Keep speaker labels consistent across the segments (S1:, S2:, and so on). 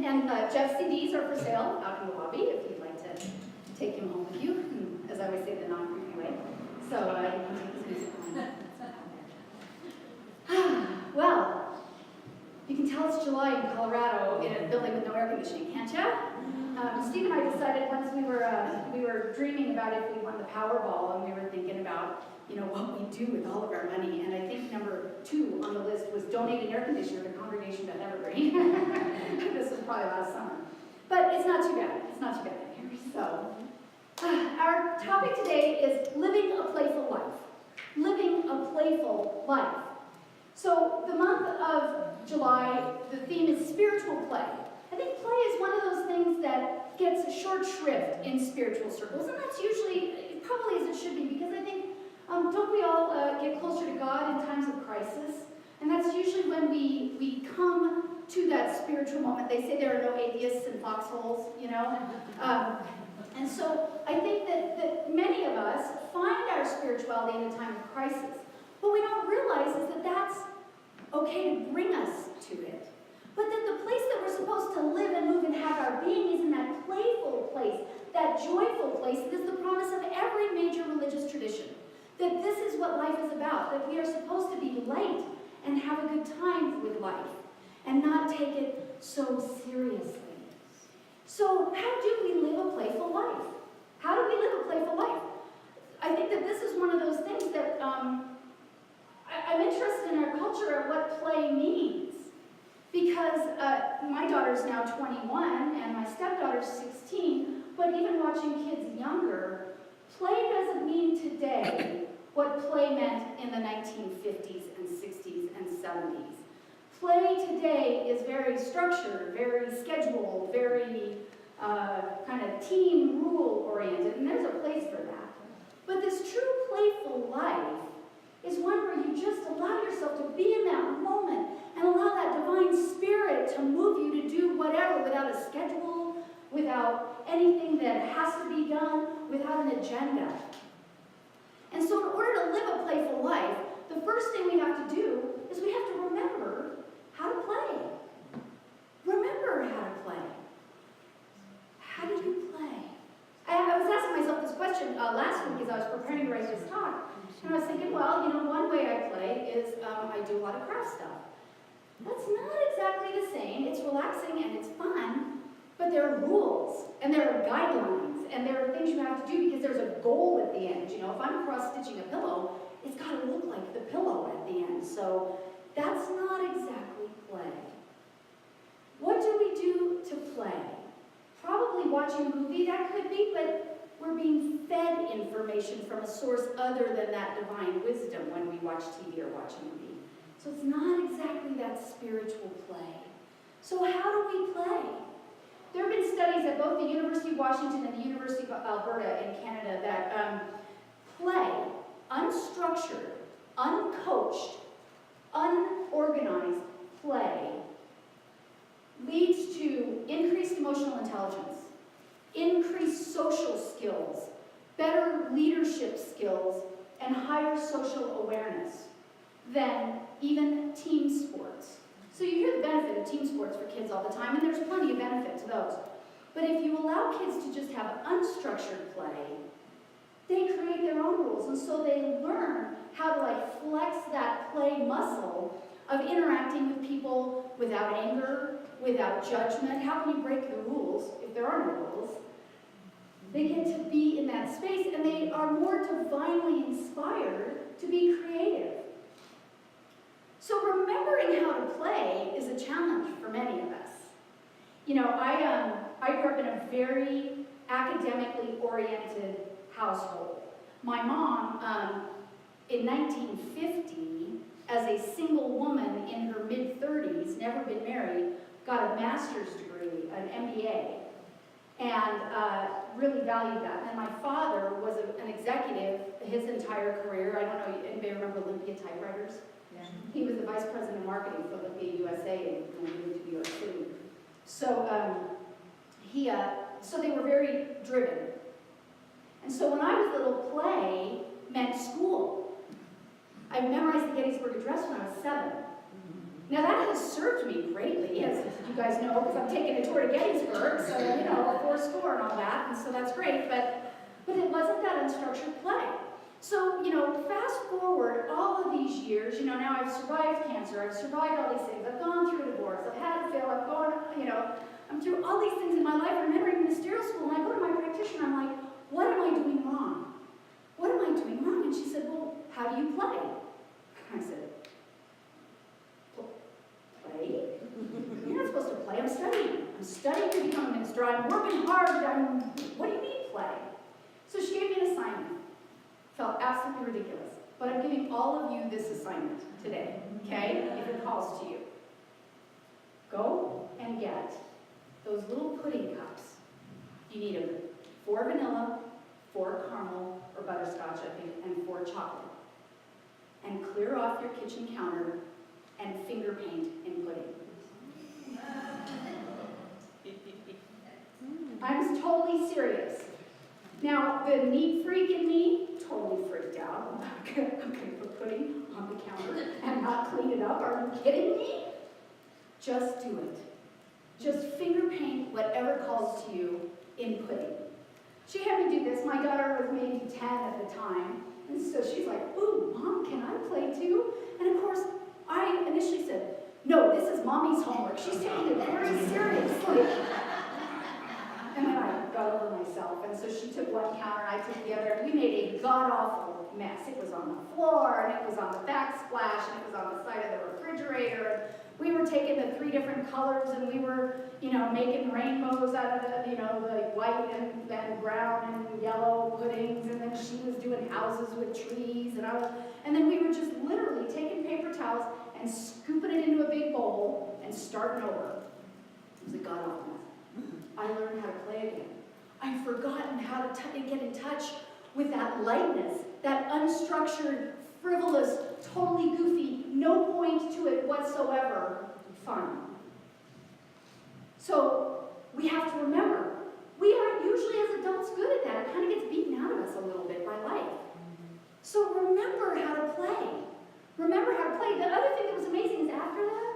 S1: And Jeff's CDs are for sale out in the lobby if you'd like to take him home with you, as I always say, the non-creepy way. So you can take his music home. Well, you can tell it's July in Colorado in a building with no air conditioning, can't you? Steve and I decided once we were dreaming about if we won the Powerball, and we were thinking about what we do with all of our money. And I think number 2 on the list was donate an air conditioner to Congregation at Evergreen. This was probably last summer, but it's not too bad. It's not too bad in here. So, our topic today is living a playful life. Living a playful life. So, the month of July, the theme is spiritual play. I think play is one of those things that gets a short shrift in spiritual circles, and that's usually, probably as it should be, because I think, don't we all get closer to God in times of crisis? And that's usually when we come to that spiritual moment. They say there are no atheists in foxholes, and so I think that many of us find our spirituality in a time of crisis. What we don't realize is that that's okay to bring us to it. But that the place that we're supposed to live and move and have our being is in that playful place, that joyful place that is the promise of every major religious tradition. That this is what life is about, that we are supposed to be light and have a good time with life and not take it so seriously. So how do we live a playful life? How do we live a playful life? I think that this is one of those things that I'm interested in our culture of what play means. Because my daughter's now 21 and my stepdaughter's 16, but even watching kids younger, play doesn't mean today what play meant in the 1950s and 60s and 70s. Play today is very structured, very scheduled, very kind of team rule oriented, and there's a place for that. But this true playful life is one where you just allow yourself to be in that moment and allow that divine spirit to move you to do whatever without a schedule, without anything that has to be done, without an agenda. And so in order to live a playful life, the first thing we have to do is we have to remember how to play. Remember how to play. How do you play? I was asking myself this question last week as I was preparing to write this talk. And I was thinking, well, one way I play is I do a lot of craft stuff. That's not exactly the same. It's relaxing and it's fun, but there are rules and there are guidelines and there are things you have to do because there's a goal at the end. If I'm cross-stitching a pillow, it's got to look like the pillow at the end. So that's not exactly play. What do we do to play? Probably watching a movie, that could be, but we're being fed information from a source other than that divine wisdom when we watch TV or watch a movie. So it's not exactly that spiritual play. So how do we play? There have been studies at both the University of Washington and the University of Alberta in Canada that play, unstructured, uncoached, unorganized play leads to increased emotional intelligence, increased social skills, better leadership skills, and higher social awareness than even team sports. So you hear the benefit of team sports for kids all the time, and there's plenty of benefit to those. But if you allow kids to just have unstructured play, they create their own rules, and so they learn how to flex that play muscle of interacting with people without anger, without judgment. How can you break the rules if there are no rules? They get to be in that space, and they are more divinely inspired to be creative. So remembering how to play is a challenge for many of us. I grew up in a very academically oriented household. My mom, in 1950, as a single woman in her mid-30s, never been married, got a master's degree, an MBA, and really valued that. And my father was an executive his entire career. I don't know, anybody remember Olympia typewriters? Yeah. He was the vice president of marketing for Olympia USA when he moved to New York City. So so they were very driven. And so when I was little, play meant school. I memorized the Gettysburg Address when I was 7. Now that has served me greatly as you guys know, because I'm taking a tour to Gettysburg, so, you know, 4 score and all that, and so that's great, but it wasn't that unstructured play. So, you know, fast forward all of these years, you know, now I've survived cancer, I've survived all these things, I've gone through a divorce, I've had a fail, I've gone, you know, I'm through all these things in my life. I'm entering ministerial school, and I go to my practitioner, I'm like, what am I doing wrong? What am I doing wrong? And she said, well, how do you play? I said, play? You're not supposed to play, I'm studying. I'm studying to become a minister, I'm working hard, what do you mean play? So she gave me an assignment. Felt absolutely ridiculous. But I'm giving all of you this assignment today, okay? If it calls to you. Go and get those little pudding cups. You need them 4 vanilla, 4 caramel or butterscotch, I think, and 4 chocolate. And clear off your kitchen counter and finger paint in pudding. I'm totally serious. Now, the neat freak in me totally freaked out. I'm going to put pudding on the counter and not clean it up. Are you kidding me? Just do it. Just finger paint whatever calls to you in pudding. She had me do this. My daughter was maybe 10 at the time. And so she's like, ooh, Mom, can I play too? And of course, I initially said, no, this is Mommy's homework. She's taking it very seriously. And then I got over myself, and so she took one counter, I took the other, and we made a god-awful mess. It was on the floor, and it was on the backsplash, and it was on the side of the refrigerator, and we were taking the 3 different colors, and we were, you know, making rainbows out of the, you know, the white and brown and yellow puddings, and then she was doing houses with trees, and then we were just literally taking paper towels and scooping it into a big bowl and starting over. It was a god-awful mess. I learned how to play again. I'd forgotten how to get in touch with that lightness, that unstructured, frivolous, totally goofy, no point to it whatsoever fun. So we have to remember, we aren't usually as adults good at that. It kind of gets beaten out of us a little bit by life. So remember how to play. Remember how to play. The other thing that was amazing is after that,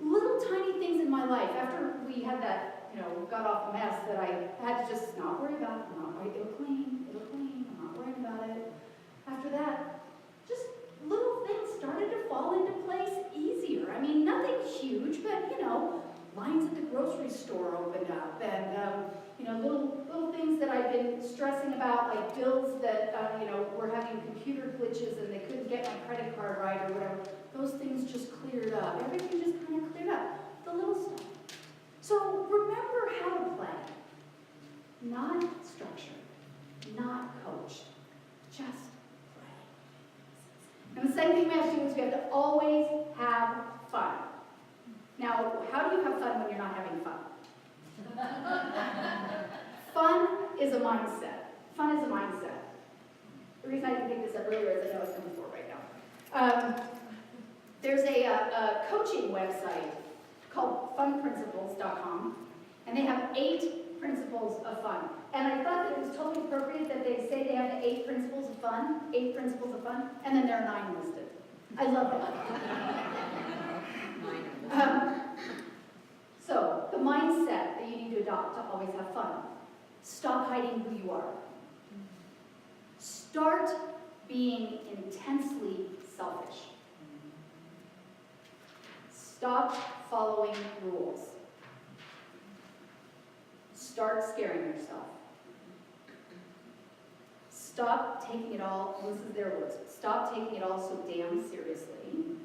S1: little tiny things in my life, after we had that, you know, got off a mess that I had to just not worry about. It'll clean, I'm not worrying about it. After that, just little things started to fall into place easier. I mean, nothing huge, but, you know, lines at the grocery store opened up, and, you know, little things that I've been stressing about, like bills that, you know, were having computer glitches and they couldn't get my credit card right or whatever. Those things just cleared up. Everything just kind of cleared up. The little stuff. So remember how to play. Not structured, not coached, just play. And the second thing we have to do is we have to always have fun. Now, how do you have fun when you're not having fun? Fun is a mindset. Fun is a mindset. The reason I didn't pick this up earlier is I know it's coming forward right now. There's a coaching website called funprinciples.com, and they have 8 principles of fun. And I thought that it was totally appropriate that they say they have the 8 principles of fun, and then there are 9 listed. I love that. So, the mindset that you need to adopt to always have fun. Stop hiding who you are. Start being intensely selfish. Stop following rules. Start scaring yourself. Stop taking it all, this is their words, stop taking it all so damn seriously.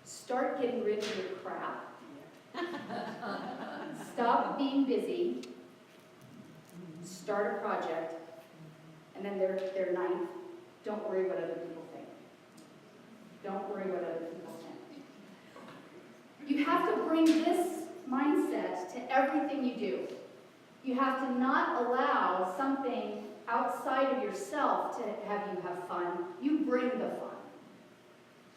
S1: Start getting rid of your crap. Stop being busy. Start a project. And then their 9th, don't worry what other people think. Don't worry what other people think. You have to bring this mindset to everything you do. You have to not allow something outside of yourself to have you have fun. You bring the fun.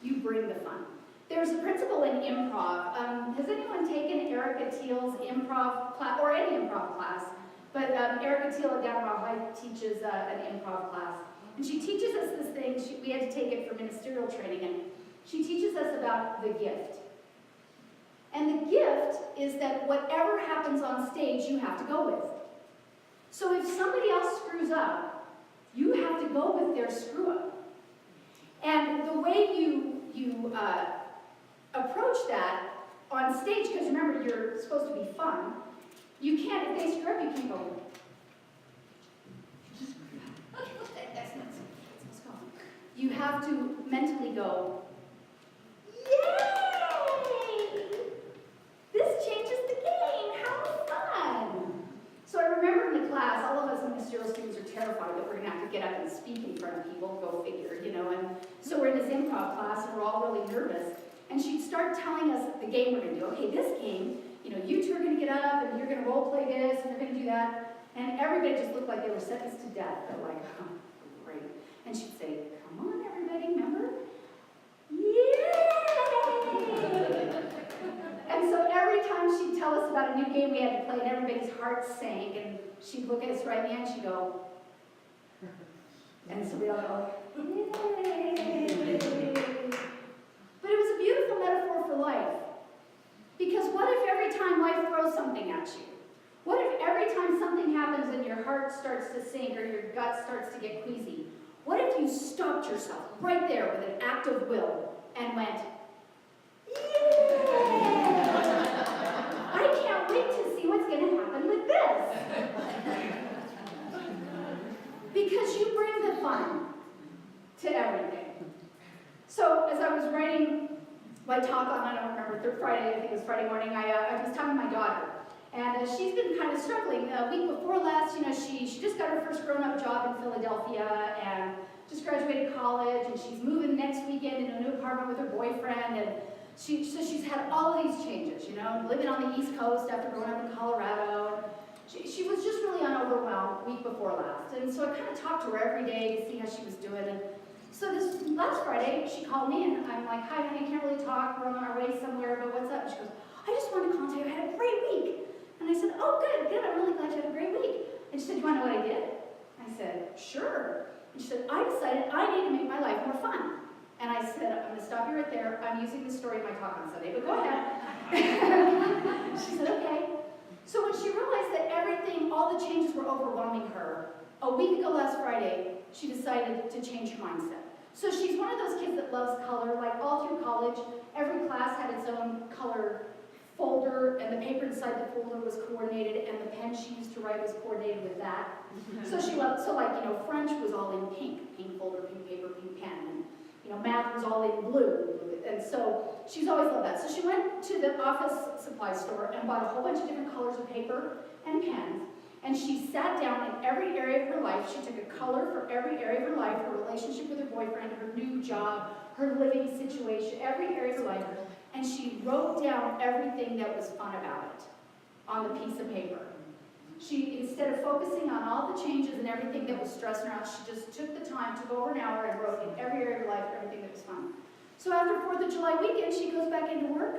S1: You bring the fun. There's a principle in improv. Has anyone taken Erica Thiel's improv class, or any improv class? But Erica Thiel at Downwell High teaches an improv class. And she teaches us this thing. We had to take it for ministerial training. And she teaches us about the gift. And the gift is that whatever happens on stage, you have to go with. So if somebody else screws up, you have to go with their screw up. And the way you approach that on stage, because remember, you're supposed to be fun, you can't, if they screw up, you can't go, you have to mentally go, yay! This changes the game, how fun! So I remember in the class, all of us ministerial students are terrified that we're going to have to get up and speak in front of people, go figure, and so we're in this improv class and we're all really nervous. And she'd start telling us the game we're going to do. Okay, this game, you two are going to get up and you're going to role play this and you're going to do that. And everybody just looked like they were sentenced to death. They're like, oh, great. And she'd say, come on, everybody, remember? Yay! And so every time she'd tell us about a new game we had to play, and everybody's hearts sank, and she'd look at us right in the end, she'd go, and so we'd all go, yay! But it was a beautiful metaphor for life. Because what if every time life throws something at you? What if every time something happens and your heart starts to sink or your gut starts to get queasy? What if you stopped yourself right there with an act of will and went, yay! I can't wait to see what's going to happen with this. Because you bring the fun to everything. So as I was writing my talk on, I don't remember, Friday, I think it was Friday morning, I was talking to my daughter. And she's been kind of struggling. A week before last, she just got her first grown-up job in Philadelphia and just graduated college, and she's moving next weekend into a new apartment with her boyfriend. And so she's had all of these changes, living on the East Coast after growing up in Colorado. And she was just really overwhelmed week before last. And so I kind of talked to her every day to see how she was doing. And so this last Friday, she called me, and I'm like, hi, honey, can't really talk. We're on our way somewhere, but what's up? And she goes, I just wanted to contact you. I had a great week. And I said, oh, good. I'm really glad you had a great week. And she said, do you want to know what I did? I said, sure. And she said, I decided I need to make my life more fun. And I said, I'm going to stop you right there. I'm using the story in my talk on Sunday, but go ahead. She said, okay. So when she realized that all the changes were overwhelming her, a week ago last Friday, she decided to change her mindset. So she's one of those kids that loves color, like all through college, every class had its own color folder, and the paper inside the folder was coordinated, and the pen she used to write was coordinated with that. So she loved, French was all in pink folder, pink paper, pink pen, and math was all in blue, and so she's always loved that. So she went to the office supply store and bought a whole bunch of different colors of paper and pens, and she sat down in every area of her life. She took a color for every area of her life, her relationship with her boyfriend, her new job, her living situation, every area of her life, and she wrote down everything that was fun about it on the piece of paper. She, instead of focusing on all the changes and everything that was stressing her out, she just took the time, took over an hour, and wrote in every area of her life everything that was fun. So after 4th of July weekend, she goes back into work.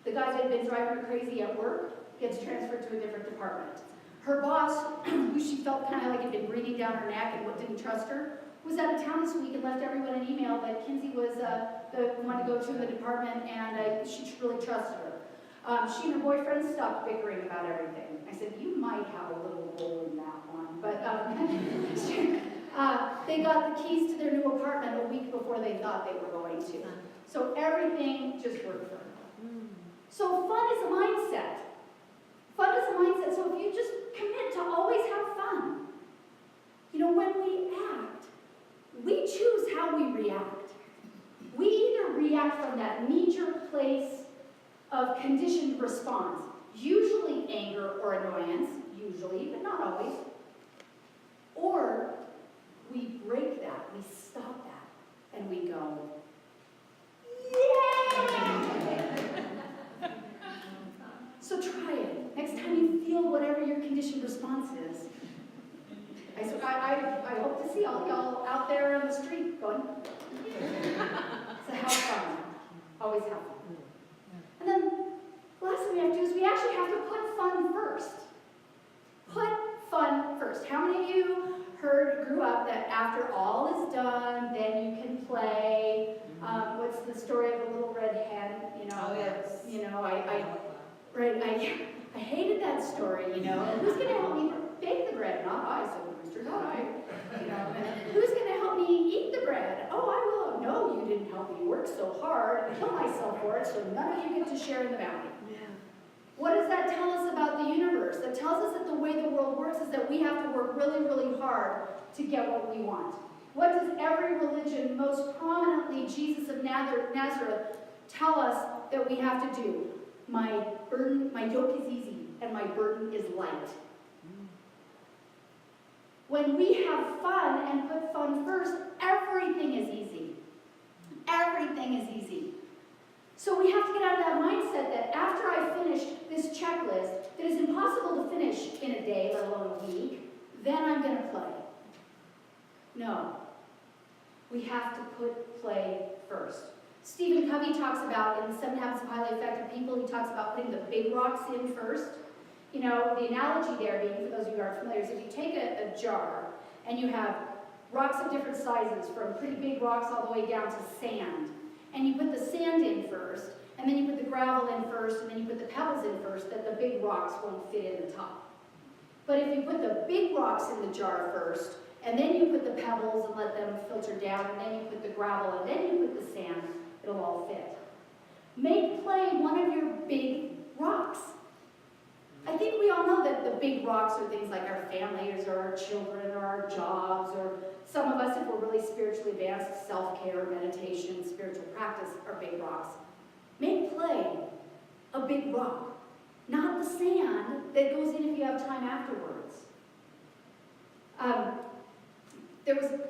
S1: The guy that had been driving her crazy at work gets transferred to a different department. Her boss, who she felt kind of like had been breathing down her neck and didn't trust her, was out of town this week and left everyone an email that Kinsey was the one to go to in the department, and she really trusted her. She and her boyfriend stopped bickering about everything. I said, you might have a little role in that one, but they got the keys to their new apartment a week before they thought they were going to. So everything just worked for her. So fun is a mindset. Fun is a mindset. So if you just commit to always have fun, when we act, we choose how we react. We either react from that knee-jerk place of conditioned response, usually anger or annoyance, usually, but not always, or we break that, we stop that, and we go, yay! So try it. Next time you feel whatever your conditioned response is. I hope to see all y'all out there on the street going, so have fun. Always have fun. And then, last thing we have to do is we actually have to put fun first. Put fun first. How many of you grew up that after all is done, then you can play? What's the story of the little red hen?
S2: Oh, yes.
S1: I hated that story, Who's going to help me bake the bread? Not I, said the rooster, not I. And who's going to help me eat the bread? Oh, I will. No, you didn't help me work so hard and kill myself for it, so none of you get to share in the bounty. Yeah. What does that tell us about the universe? That tells us that the way the world works is that we have to work really, really hard to get what we want. What does every religion, most prominently Jesus of Nazareth, tell us that we have to do? My yoke is easy, and my burden is light. When we have fun and put fun first, everything is easy. Everything is easy. So we have to get out of that mindset that after I finish this checklist that is impossible to finish in a day, let alone a week, then I'm going to play. No. We have to put play first. Stephen Covey talks about, in the 7 Habits of Highly Effective People, he talks about putting the big rocks in first. The analogy there being, for those of you who aren't familiar, is if you take a jar and you have rocks of different sizes, from pretty big rocks all the way down to sand, and you put the sand in first, and then you put the gravel in first, and then you put the pebbles in first, that the big rocks won't fit in the top. But if you put the big rocks in the jar first, and then you put the pebbles and let them filter down, and then you put the gravel, and then you put the sand, it'll all fit. Make play one of your big rocks. I think we all know that the big rocks are things like our families or our children or our jobs, or some of us, if we're really spiritually advanced, self-care, meditation, spiritual practice are big rocks. Make play a big rock, not the sand that goes in if you have time afterwards.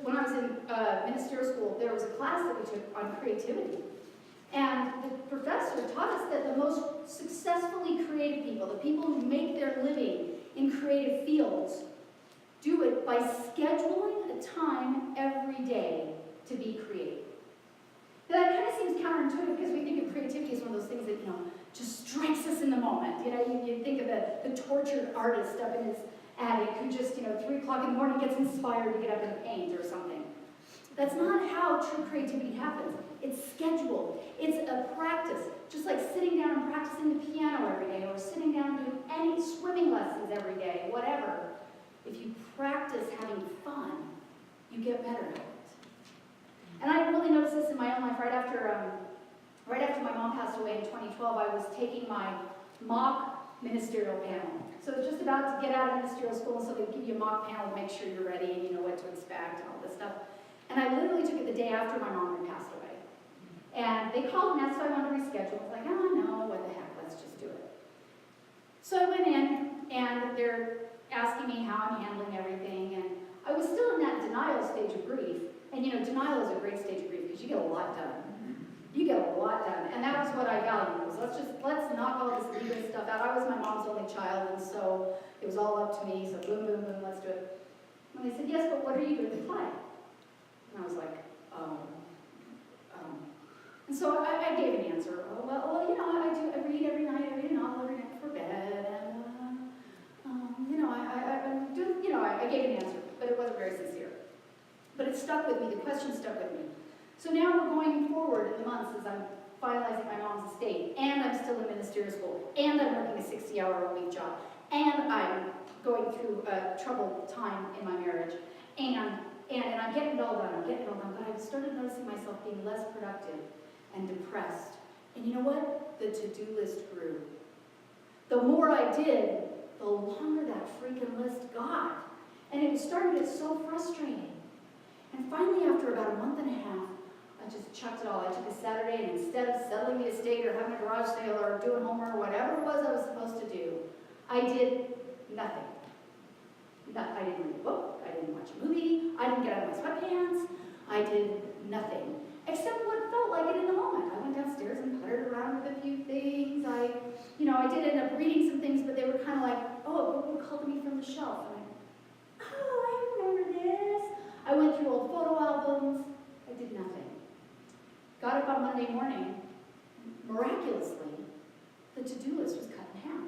S1: When I was in ministerial school, there was a class that we took on creativity. And the professor taught us that the most successfully creative people, the people who make their living in creative fields, do it by scheduling a time every day to be creative. Now, that kind of seems counterintuitive because we think of creativity as one of those things that, just strikes us in the moment. You think of the tortured artist up in his attic who just, 3 o'clock in the morning gets inspired to get up and paint or something. That's not how true creativity happens. It's scheduled. It's a practice. Just like sitting down and practicing the piano every day, or sitting down and doing any swimming lessons every day, whatever. If you practice having fun, you get better at it. And I really noticed this in my own life. Right after my mom passed away in 2012, I was taking my mock ministerial panel. So it's just about to get out of ministerial school, so they give you a mock panel to make sure you're ready and you know what to expect and all this stuff. And I literally took it the day after my mom had passed away. And they called and asked if I wanted to reschedule. I was like, oh, no, what the heck, let's just do it. So I went in, and they're asking me how I'm handling everything, and I was still in that denial stage of grief. And denial is a great stage of grief because you get a lot done. You get a lot done, and that was what I valued. Was let's knock all this legal stuff out. I was my mom's only child, and so it was all up to me. So boom, boom, boom, let's do it. And they said, yes, but what are you going to play? And I was like, And so I gave an answer. I read every night. I read a novel every night before bed, and I gave an answer, but it wasn't very sincere. But it stuck with me. The question stuck with me. So now we're going forward in the months as I'm finalizing my mom's estate, and I'm still in ministerial school, and I'm working a 60-hour-a-week job, and I'm going through a troubled time in my marriage, and I'm getting it all done. But I started noticing myself being less productive and depressed. And you know what? The to-do list grew. The more I did, the longer that freaking list got. And it was starting to get so frustrating. And finally, after about a month and a half, I just chucked it all. I took a Saturday, and instead of settling the estate or having a garage sale or doing homework or whatever it was I was supposed to do, I did nothing. I didn't read a book. I didn't watch a movie. I didn't get out of my sweatpants. I did nothing, except what felt like it in the moment. I went downstairs and puttered around with a few things. I did end up reading some things, but they were kind of like, oh, a book would call to me from the shelf. And I remember this. I went through old photo albums. I did nothing. Got up on Monday morning. Miraculously, the to-do list was cut in half.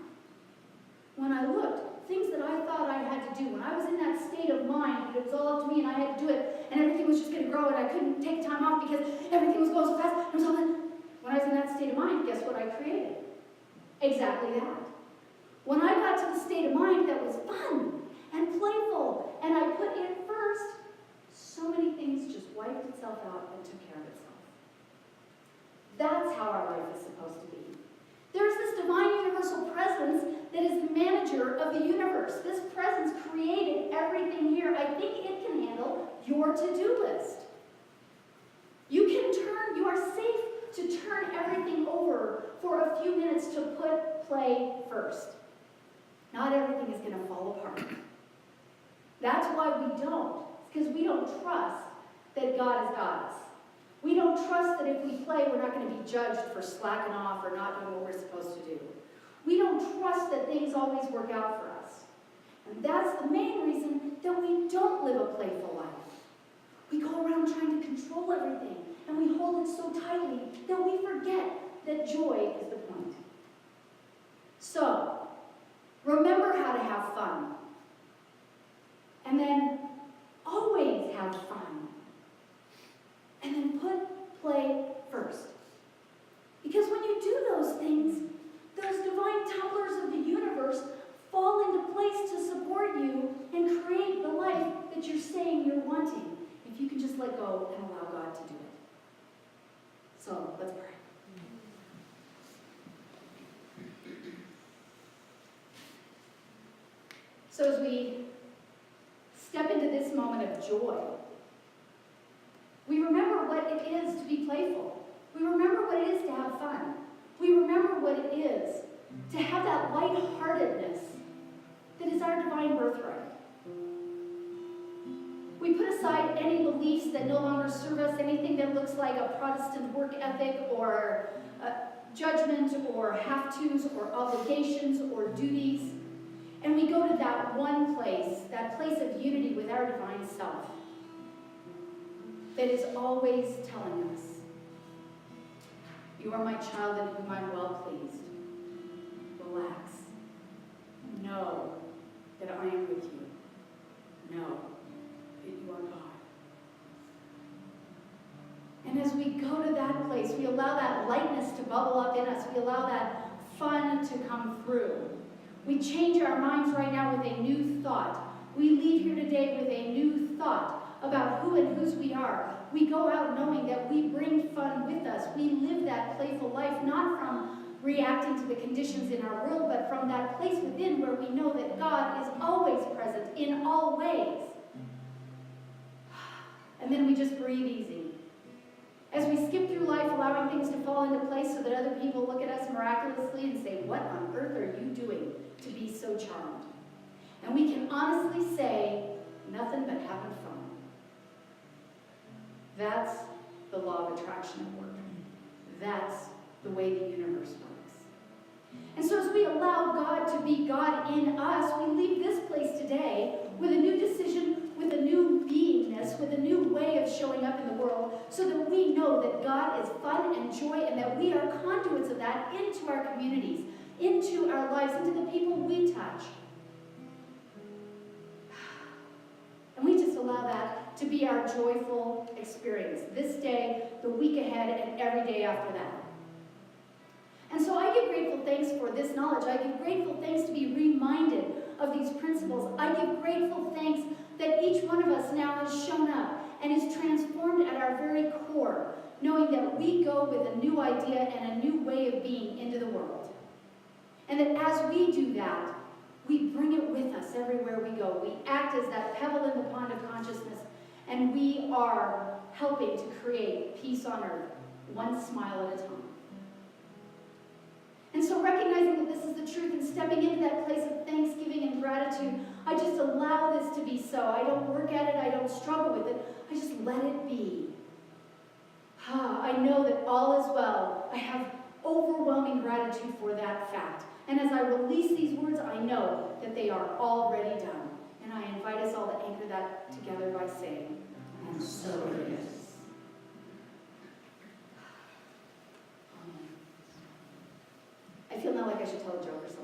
S1: When I looked, things that I thought I had to do, when I was in that state of mind, that it was all up to me and I had to do it, and everything was just going to grow, and I couldn't take time off because everything was going so fast. When I was in that state of mind, guess what I created? Exactly that. When I got to the state of mind that was fun and playful, and I put it first, so many things just wiped itself out and took care of itself. That's how our life is supposed to be. There's this divine universal presence that is the manager of the universe. This presence created everything here. I think it can handle your to-do list. You are safe to turn everything over for a few minutes to put play first. Not everything is going to fall apart. That's why we don't. It's because we don't trust that God has got us. We don't trust that if we play, we're not going to be judged for slacking off or not doing what we're supposed to do. We don't trust that things always work out for us. And that's the main reason that we don't live a playful life. We go around trying to control everything, and we hold it so tightly that we forget that joy is the point. So, remember how to have fun. And then always have fun. And then put play first. Because when you do those things, those divine tumblers of the universe fall into place to support you and create the life that you're saying you're wanting. If you can just let go and allow God to do it. So, let's pray. So as we step into this moment of joy, we remember what it is to be playful. We remember what it is to have fun. We remember what it is to have that lightheartedness that is our divine birthright. We put aside any beliefs that no longer serve us, anything that looks like a Protestant work ethic or judgment or have-tos or obligations or duties. And we go to that one place, that place of unity with our divine self that is always telling us, you are my child in whom I'm well pleased. Relax. Know that I am with you. Know that you are God. And as we go to that place, we allow that lightness to bubble up in us. We allow that fun to come through. We change our minds right now with a new thought. We leave here today with a new thought about who and whose we are. We go out knowing that we bring fun with us. We live that playful life, not from reacting to the conditions in our world, but from that place within where we know that God is always present in all ways. And then we just breathe easy. As we skip through life, allowing things to fall into place so that other people look at us miraculously and say, what on earth are you doing to be so charmed? And we can honestly say, nothing but having fun. That's the law of attraction at work. That's the way the universe works. And so as we allow God to be God in us, we leave this place today with a new decision, with a new beingness, with a new way of showing up in the world, so that we know that God is fun and joy, and that we are conduits of that into our communities, into our lives, into the people we touch. And we just allow that to be our joyful experience this day, the week ahead, and every day after that. And so I give grateful thanks for this knowledge. I give grateful thanks to be reminded of these principles. I give grateful thanks that each one of us now has shown up and is transformed at our very core, knowing that we go with a new idea and a new way of being into the world. And that as we do that, we bring it with us everywhere we go. We act as that pebble in the pond of consciousness, and we are helping to create peace on earth, one smile at a time. And so recognizing that this is the truth and stepping into that place of thanksgiving and gratitude, I just allow this to be so. I don't work at it. I don't struggle with it. I just let it be. I know that all is well. I have overwhelming gratitude for that fact. And as I release these words, I know that they are already done. And I invite us all to anchor that together by saying, and so it is. I feel now like I should tell a joke or something.